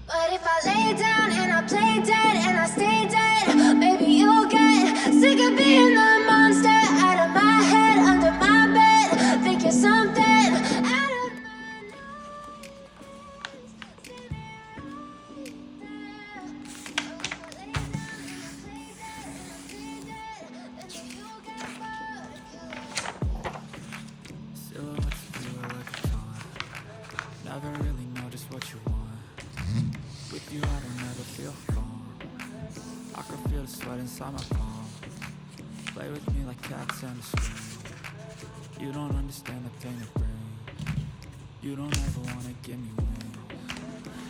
But if I lay down and I play dead and I stay dead, maybe you'll get sick of being the monster out of my head, under my bed, thinking something out of my nightmares. Standing right there. But if I lay down and I play dead and I stay dead, then you'll get bored of killing. Silhouettes of you are like a taunt. Never really know just what you want. With you I don't ever feel calm. I can feel the sweat inside my palm. Play with me like cats and a string. You don't understand the pain it brings. You don't ever wanna give me wings.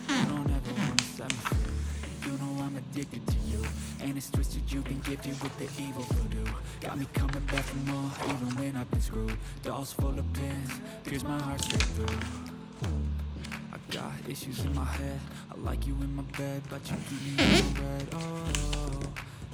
You don't ever wanna set me free. You know I'm addicted to you, and it's twisted. You've been gifted with the evil voodoo. Got me coming back for more, even when I've been screwed. Dolls full of pins, pierce my heart straight through. I got issues in my head. I like you in my bed, but you keep me on red. Oh,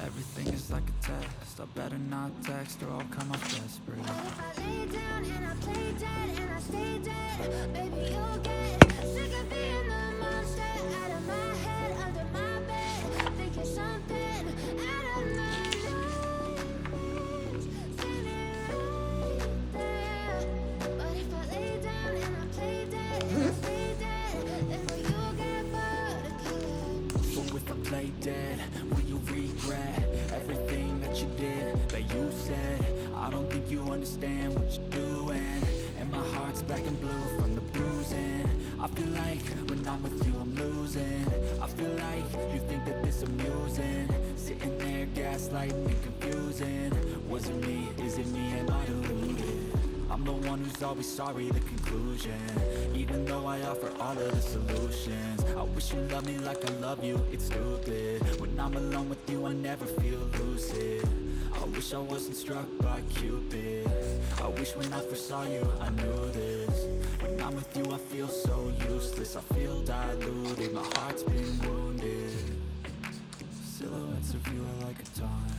everything is like a test. I better not text or I'll come off desperate. But if I lay down and I play dead and I stay dead, baby you'll get sick of being the monster out of my head, under my bed, thinking something out of my nightmares. Standing right there. But if I lay down and I play dead and I stay dead, then will you get bored of killing? So if I play dead, will you regret everything that you did, that you said? I don't think you understand what you're doing, and my heart's black and blue from the bruising. I feel like when I'm with you I'm losing. I feel like you think that this amusing, sitting there gaslighting and confusing. Was it me? Is it me? Am I deluded? I'm the one who's always sorry, the conclusion. Even though I offer all of the solutions, I wish you loved me like I love you, it's stupid. When I'm alone with you I never feel lucid. I wish I wasn't struck by Cupid. I wish when I first saw you I knew this. When I'm with you I feel so useless. I feel diluted, my heart's been wounded. Silhouettes of you are like a taunt.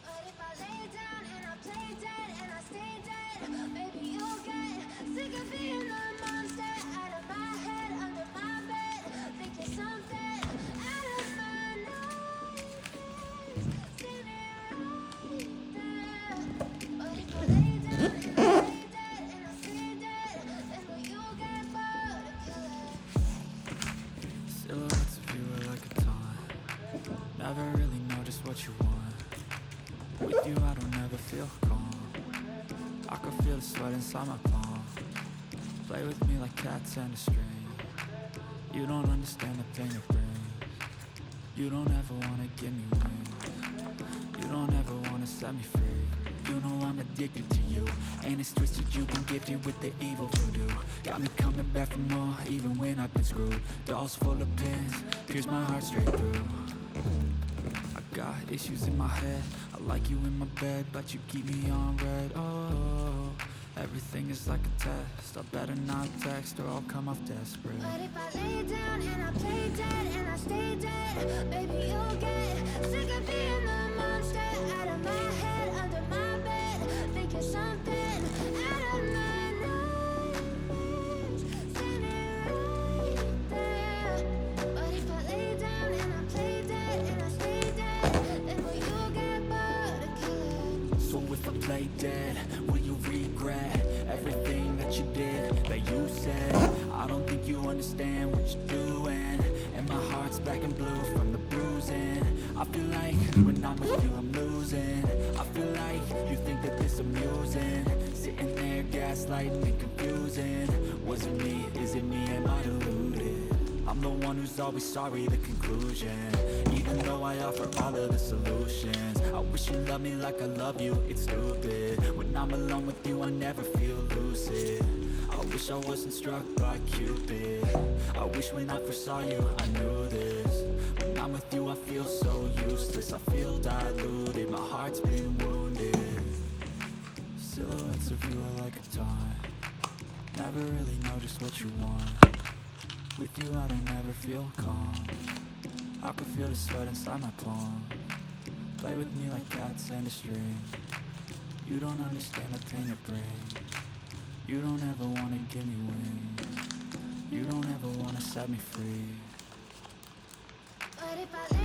But if I lay down and I play dead and I stay dead, maybe you'll get sick of being the monster out of my head, under my bed, thinking something out of my nightmares. Standing right there. But if I lay down and I play dead and I stay dead, then will you get bored of killing? Silhouettes of you are like a taunt. Never really know just what you want. With you I don't ever feel calm. I can feel the sweat inside my palm. Play with me like cats and a string. You don't understand the pain it brings. You don't ever wanna give me wings. You don't ever wanna set me free. You know I'm addicted to you, and it's twisted. You've been gifted with the evil voodoo. Got me coming back for more, even when I've been screwed. Dolls full of pins, pierce my heart straight through. I got issues in my head. I like you in my bed, but you keep me on red. Oh, everything is like a test. I better not text or I'll come off desperate. But if I lay down and I play dead and I stay dead, baby you'll get sick of being the monster out of my head, under my bed, thinking something out of my nightmares. Standing right there. But if I lay down and I play dead and I stay dead, then will you get bored of killing? So if I play dead, will you regret everything that you did, that you said? I don't think you understand what you're doing, and my heart's black and blue from the bruising. I feel like when I'm with you I'm losing. I feel like you think that this amusing, sitting there gaslighting and confusing. Was it me? Is it me? Am I deluded? I'm the one who's always sorry, the conclusion. Even though I offer all of the solutions, I wish you loved me like I love you, it's stupid. When I'm alone with you I never feel lucid. I wish I wasn't struck by Cupid. I wish when I first saw you I knew this. When I'm with you I feel so useless. I feel diluted, my heart's been wounded. Silhouettes of you are like a taunt. Never really know just what you want. With you I don't ever feel calm. I can feel the sweat inside my palm. Play with me like cats and a string. You don't understand the pain it brings. You don't ever wanna give me wings. You don't ever wanna set me free. if I